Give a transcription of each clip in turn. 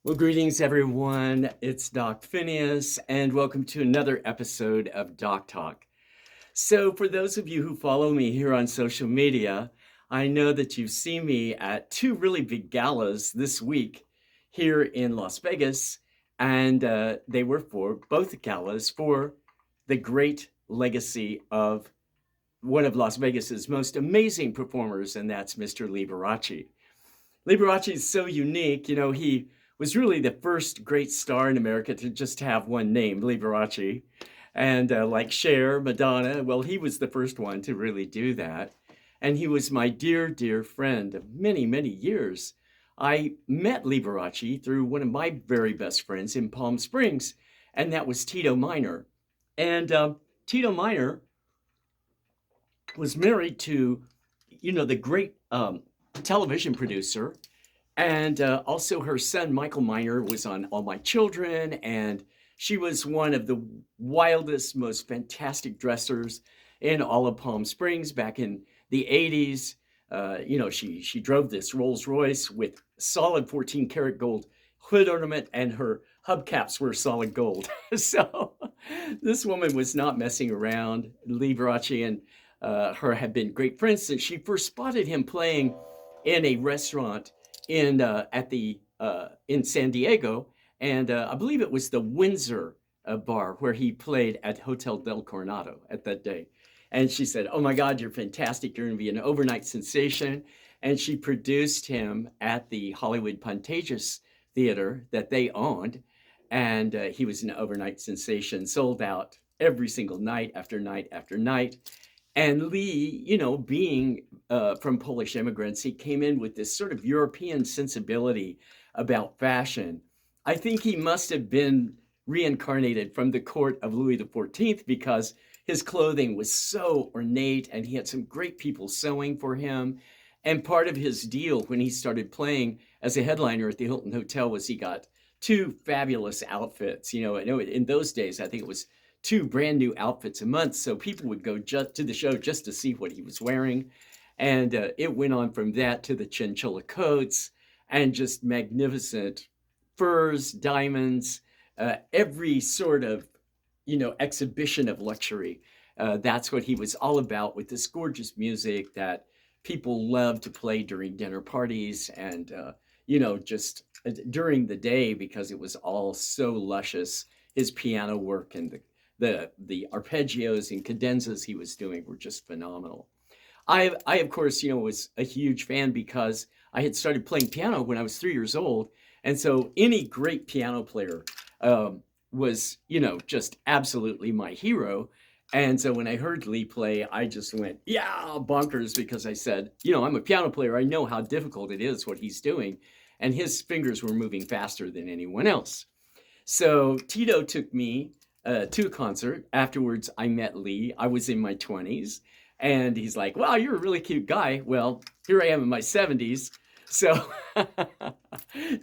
Well, greetings, everyone. It's Doc Phineas, and welcome to another episode of DocTalk. So, for those of you who follow me here on social media, I know that you've seen me at two really big galas this week here in Las Vegas, and they were for both galas for the great legacy of one of Las Vegas's most amazing performers, and that's Mr. Liberace. Liberace is so unique. He was really the first great star in America to just have one name, Liberace. And like Cher, Madonna, well, he was the first one to really do that. And he was my dear, dear friend of many, many years. I met Liberace through one of my very best friends in Palm Springs, and that was Tito Minor. And Tito Minor was married to, the great television producer, and also her son, Michael Miner, was on All My Children. And she was one of the wildest, most fantastic dressers in all of Palm Springs back in the 80s. She drove this Rolls Royce with solid 14 karat gold hood ornament, and her hubcaps were solid gold. So this woman was not messing around. Liberace and her had been great friends since she first spotted him playing in a restaurant in San Diego, and I believe it was the Windsor bar where he played at Hotel Del Coronado at that day. And she said, "Oh my God, you're fantastic! You're going to be an overnight sensation." And she produced him at the Hollywood Pantages Theater that they owned, and he was an overnight sensation, sold out every single night after night after night. And Lee, being from Polish immigrants, he came in with this sort of European sensibility about fashion. I think he must have been reincarnated from the court of Louis XIV, because his clothing was so ornate and he had some great people sewing for him. And part of his deal when he started playing as a headliner at the Hilton Hotel was he got two fabulous outfits. In those days, I think it was two brand new outfits a month. So people would go just to the show just to see what he was wearing. And it went on from that to the chinchilla coats and just magnificent furs, diamonds, every sort of, exhibition of luxury. That's what he was all about, with this gorgeous music that people loved to play during dinner parties and, just during the day, because it was all so luscious. His piano work and the arpeggios and cadenzas he was doing were just phenomenal. I of course, was a huge fan because I had started playing piano when I was 3 years old, and so any great piano player was, just absolutely my hero. And so when I heard Lee play, I just went, yeah, bonkers, because I said, I'm a piano player. I know how difficult it is what he's doing, and his fingers were moving faster than anyone else. So Tito took me to a concert. Afterwards, I met Lee. I was in my 20s. And he's like, wow, you're a really cute guy. Well, here I am in my 70s. So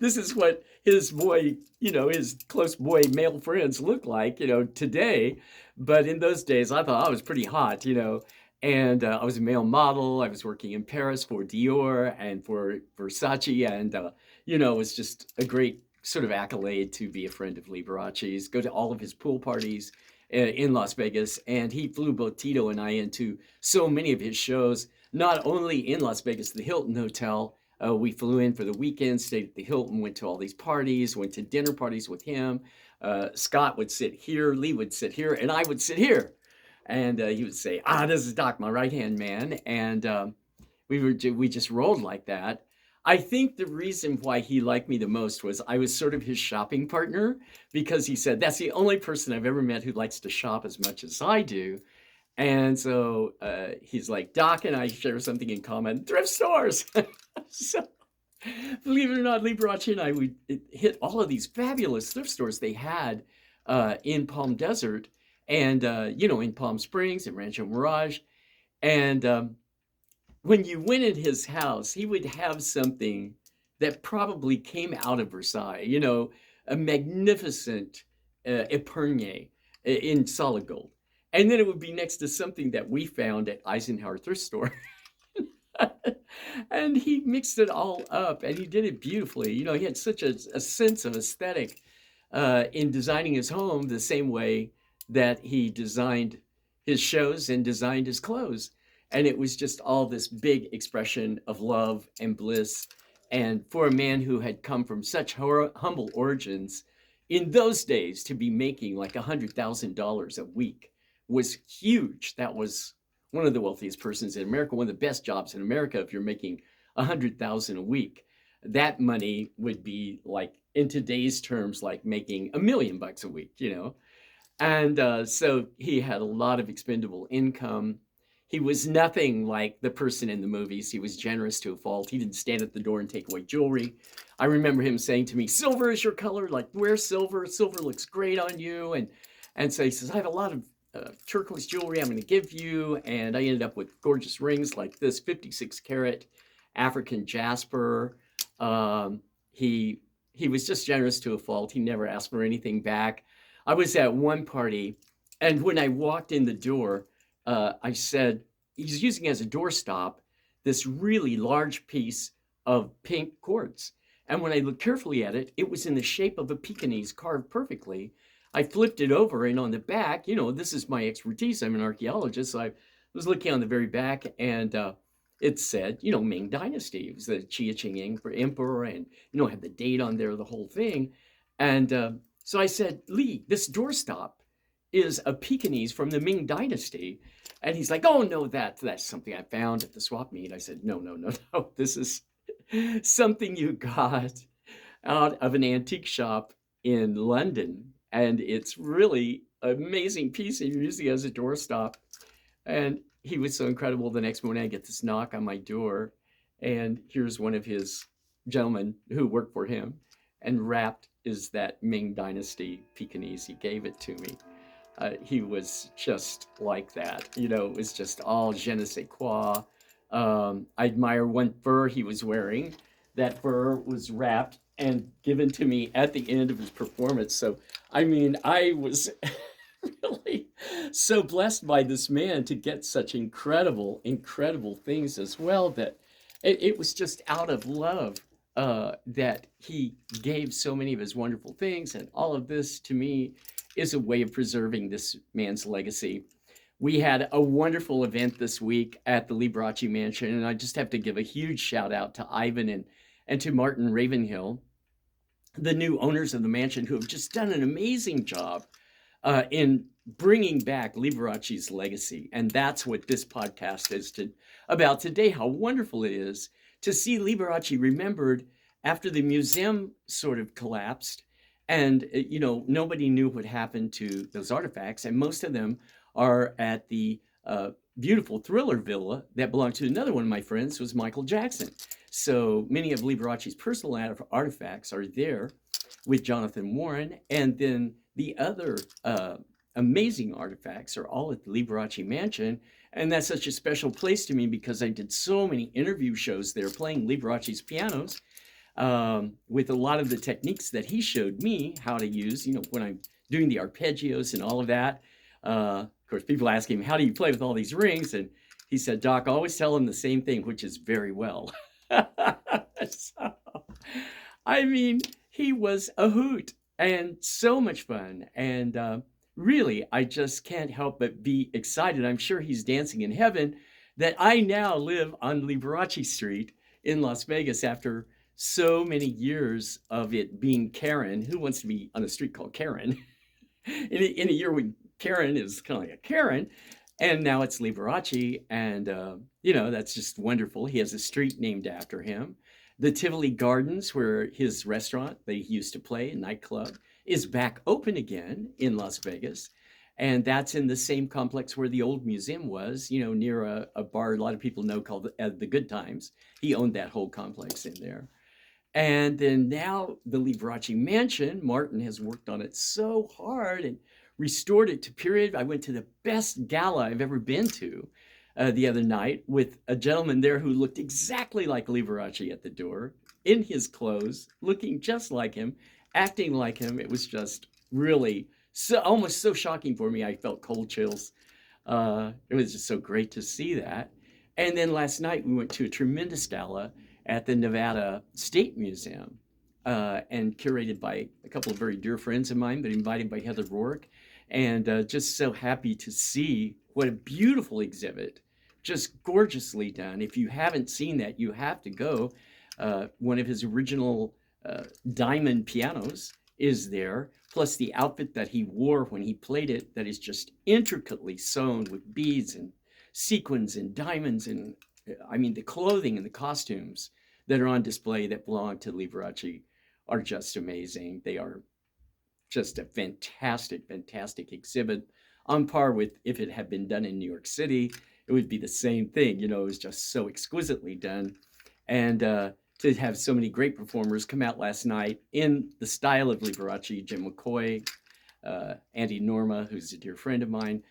this is what his boy, his close boy male friends look like, today. But in those days, I thought I was pretty hot, And I was a male model. I was working in Paris for Dior and for Versace. And, it was just a great sort of accolade to be a friend of Liberace's, go to all of his pool parties in Las Vegas. And he flew both Tito and I into so many of his shows, not only in Las Vegas, the Hilton Hotel. We flew in for the weekend, stayed at the Hilton, went to all these parties, went to dinner parties with him. Scott would sit here, Lee would sit here, and I would sit here. And he would say, this is Doc, my right-hand man. And we just rolled like that. I think the reason why he liked me the most was I was sort of his shopping partner, because he said, that's the only person I've ever met who likes to shop as much as I do. And so he's like, Doc and I share something in common, thrift stores. So believe it or not, Liberace and I would hit all of these fabulous thrift stores they had in Palm Desert and, in Palm Springs and Rancho Mirage. And when you went in his house, he would have something that probably came out of Versailles, a magnificent épergne in solid gold. And then it would be next to something that we found at Eisenhower Thrift Store. And he mixed it all up and he did it beautifully. You know, he had such a sense of aesthetic in designing his home the same way that he designed his shows and designed his clothes. And it was just all this big expression of love and bliss. And for a man who had come from such humble origins, in those days, to be making like $100,000 a week was huge. That was one of the wealthiest persons in America, one of the best jobs in America. If you're making 100,000 a week, that money would be like in today's terms, like making $1 million a week, you know? And so he had a lot of expendable income. He was nothing like the person in the movies. He was generous to a fault. He didn't stand at the door and take away jewelry. I remember him saying to me, "Silver is your color. Like, wear silver. Silver looks great on you." And so he says, "I have a lot of turquoise jewelry I'm going to give you." And I ended up with gorgeous rings like this 56 karat African jasper. Um, he he was just generous to a fault. He never asked for anything back. I was at one party, and when I walked in the door, I said, he's using as a doorstop this really large piece of pink quartz. And when I looked carefully at it, it was in the shape of a Pekingese carved perfectly. I flipped it over, and on the back, you know, this is my expertise. I'm an archaeologist. So I was looking on the very back, and it said, you know, Ming Dynasty. It was the Qia Qing Emperor, and, you know, had the date on there, the whole thing. And so I said, "Lee, this doorstop is a Pekingese from the Ming Dynasty." And he's like, "Oh, no, that's something I found at the swap meet." I said, "No, no, no, no. This is something you got out of an antique shop in London. And it's really an amazing piece, and you're using it as a doorstop." And he was so incredible. The next morning, I get this knock on my door, and here's one of his gentlemen who worked for him, and wrapped is that Ming Dynasty Pekingese. He gave it to me. He was just like that. You know, it was just all je ne sais quoi. I admire one fur he was wearing. That fur was wrapped and given to me at the end of his performance. So, I mean, I was really so blessed by this man to get such incredible, incredible things as well, that it was just out of love that he gave so many of his wonderful things. And all of this to me is a way of preserving this man's legacy. We had a wonderful event this week at the Liberace Mansion, and I just have to give a huge shout out to Ivan and to Martin Ravenhill, the new owners of the mansion, who have just done an amazing job in bringing back Liberace's legacy. And that's what this podcast is about today, how wonderful it is to see Liberace remembered after the museum sort of collapsed. And, you know, nobody knew what happened to those artifacts. And most of them are at the beautiful Thriller Villa that belonged to another one of my friends, was Michael Jackson. So many of Liberace's personal artifacts are there with Jonathan Warren. And then the other amazing artifacts are all at the Liberace Mansion. And that's such a special place to me because I did so many interview shows there playing Liberace's pianos with a lot of the techniques that he showed me how to use, you know, when I'm doing the arpeggios and all of that. Of course, people ask him, "How do you play with all these rings?" And he said, "Doc, always tell him the same thing, which is very well." So, I mean, he was a hoot and so much fun. And really, I just can't help but be excited. I'm sure he's dancing in heaven that I now live on Liberace Street in Las Vegas after so many years of it being Karen. Who wants to be on a street called Karen? in a year when Karen is kind of like a Karen. And now it's Liberace. And, you know, that's just wonderful. He has a street named after him. The Tivoli Gardens, where his restaurant that he used to play, a nightclub, is back open again in Las Vegas. And that's in the same complex where the old museum was, you know, near a bar a lot of people know called the Good Times. He owned that whole complex in there. And then now the Liberace Mansion, Martin has worked on it so hard and restored it to period. I went to the best gala I've ever been to the other night with a gentleman there who looked exactly like Liberace at the door, in his clothes, looking just like him, acting like him. It was just really so almost so shocking for me. I felt cold chills. It was just so great to see that. And then last night we went to a tremendous gala at the Nevada State Museum, and curated by a couple of very dear friends of mine, but invited by Heather Rourke. And just so happy to see what a beautiful exhibit, just gorgeously done. If you haven't seen that, you have to go. One of his original diamond pianos is there, plus the outfit that he wore when he played it, that is just intricately sewn with beads and sequins and diamonds. And I mean, the clothing and the costumes that are on display that belong to Liberace are just amazing. They are just a fantastic, fantastic exhibit, on par with if it had been done in New York City. It would be the same thing. You know, it was just so exquisitely done. And to have so many great performers come out last night in the style of Liberace, Jim McCoy, Andy Norma, who's a dear friend of mine.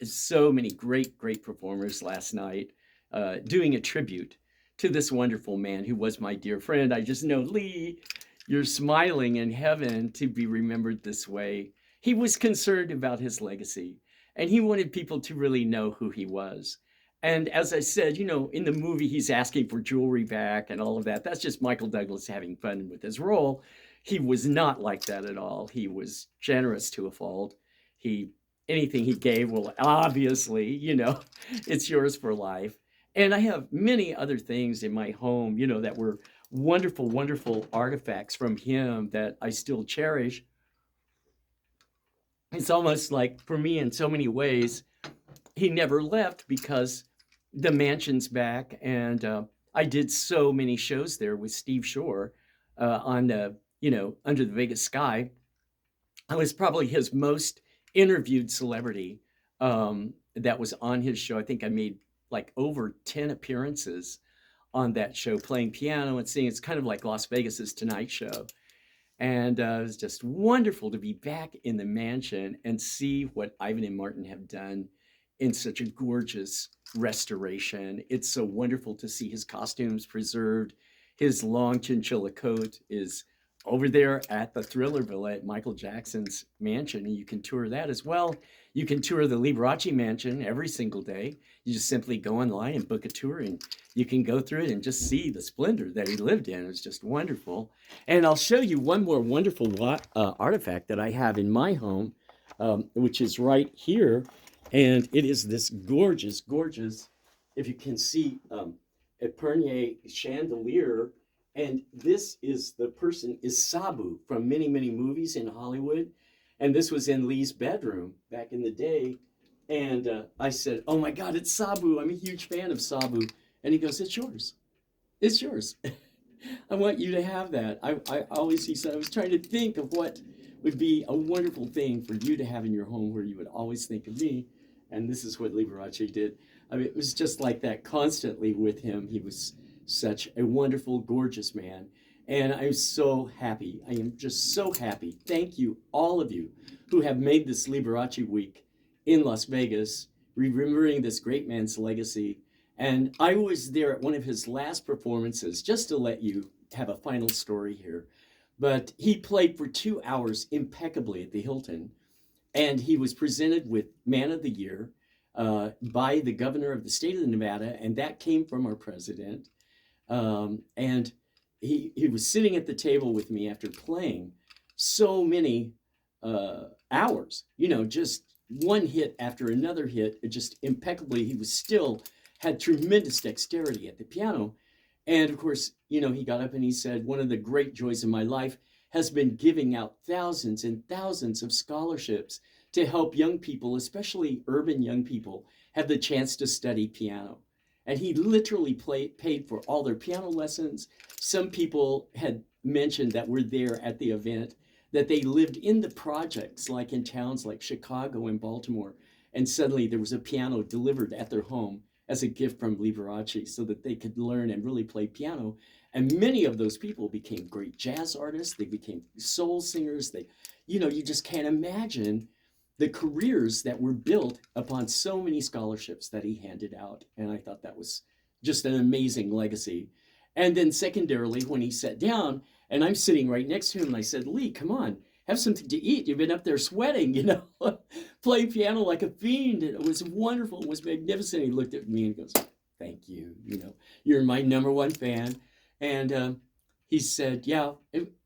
So many great, great performers last night doing a tribute to this wonderful man who was my dear friend. I just know, Lee, you're smiling in heaven to be remembered this way. He was concerned about his legacy, and he wanted people to really know who he was. And as I said, you know, in the movie, he's asking for jewelry back and all of that. That's just Michael Douglas having fun with his role. He was not like that at all. He was generous to a fault. Anything he gave, well, obviously, you know, it's yours for life. And I have many other things in my home, you know, that were wonderful, wonderful artifacts from him that I still cherish. It's almost like, for me, in so many ways, he never left because the mansion's back. And I did so many shows there with Steve Shore on the, you know, Under the Vegas Sky. I was probably his most interviewed celebrity that was on his show. I think I made like over 10 appearances on that show, playing piano and singing. It's kind of like Las Vegas's Tonight Show. And it was just wonderful to be back in the mansion and see what Ivan and Martin have done in such a gorgeous restoration. It's so wonderful to see his costumes preserved. His long chinchilla coat is over there at the Thriller Villa at Michael Jackson's mansion, and you can tour that as well. You can tour the Liberace mansion every single day. You just simply go online and book a tour, and you can go through it and just see the splendor that he lived in. It's just wonderful. And I'll show you one more wonderful artifact that I have in my home, which is right here. And it is this gorgeous, gorgeous, if you can see, a Pernier chandelier. And this is the person is Sabu from many, many movies in Hollywood. And this was in Lee's bedroom back in the day. And I said, oh my God, it's Sabu. I'm a huge fan of Sabu. And he goes, it's yours. It's yours. I want you to have that. He said, I was trying to think of what would be a wonderful thing for you to have in your home where you would always think of me. And this is what Liberace did. I mean, it was just like that constantly with him. He was such a wonderful, gorgeous man. And I'm so happy. I am just so happy. Thank you, all of you who have made this Liberace week in Las Vegas, remembering this great man's legacy. And I was there at one of his last performances, just to let you have a final story here. But he played for 2 hours impeccably at the Hilton. And he was presented with Man of the Year by the governor of the state of Nevada. And that came from our president. And he was sitting at the table with me after playing so many hours, you know, just one hit after another hit, just impeccably. He was still had tremendous dexterity at the piano. And of course, you know, he got up and he said, one of the great joys of my life has been giving out thousands and thousands of scholarships to help young people, especially urban young people, have the chance to study piano. And he literally paid for all their piano lessons. Some people had mentioned that were there at the event that they lived in the projects, like in towns like Chicago and Baltimore. And suddenly there was a piano delivered at their home as a gift from Liberace so that they could learn and really play piano. And many of those people became great jazz artists. They became soul singers. You just can't imagine the careers that were built upon so many scholarships that he handed out. And I thought that was just an amazing legacy. And then secondarily, when he sat down, and I'm sitting right next to him, and I said, Lee, come on, have something to eat. You've been up there sweating, play piano like a fiend. And it was wonderful. It was magnificent. He looked at me and goes, thank you. You're my number one fan. And he said, yeah,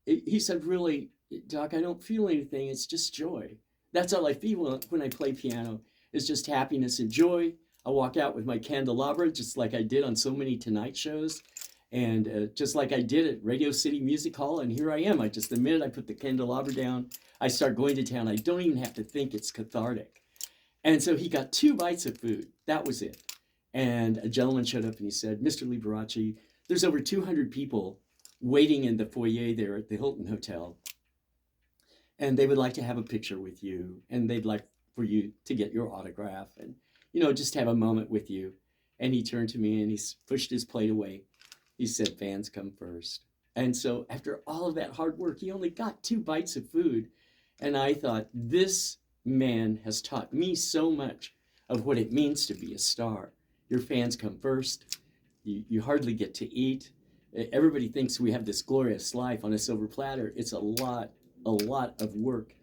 he said, really, Doc, I don't feel anything. It's just joy. That's all I feel when I play piano. It's just happiness and joy. I walk out with my candelabra, just like I did on so many Tonight shows. And just like I did at Radio City Music Hall, and here I am. The minute I put the candelabra down, I start going to town. I don't even have to think. It's cathartic. And so he got 2 bites of food. That was it. And a gentleman showed up and he said, Mr. Liberace, there's over 200 people waiting in the foyer there at the Hilton Hotel. And they would like to have a picture with you. And they'd like for you to get your autograph and, just have a moment with you. And he turned to me and he pushed his plate away. He said, fans come first. And so after all of that hard work, he only got 2 bites of food. And I thought, this man has taught me so much of what it means to be a star. Your fans come first. You hardly get to eat. Everybody thinks we have this glorious life on a silver platter. It's a lot of work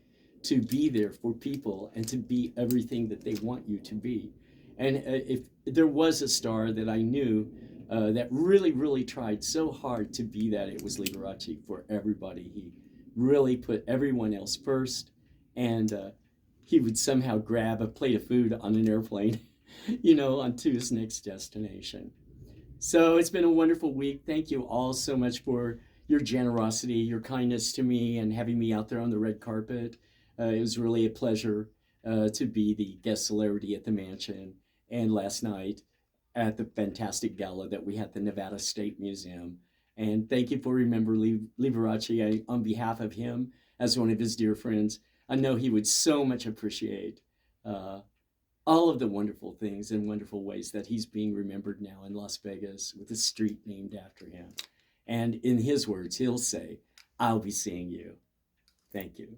to be there for people and to be everything that they want you to be. And if there was a star that I knew that really, really tried so hard to be that, it was Liberace for everybody. He really put everyone else first, and he would somehow grab a plate of food on an airplane, on to his next destination. So it's been a wonderful week. Thank you all so much for your generosity, your kindness to me, and having me out there on the red carpet. It was really a pleasure to be the guest celebrity at the mansion, and last night at the fantastic gala that we had at the Nevada State Museum. And thank you for remembering Liberace. On behalf of him, as one of his dear friends, I know he would so much appreciate all of the wonderful things and wonderful ways that he's being remembered now in Las Vegas with a street named after him. And in his words, he'll say, I'll be seeing you. Thank you.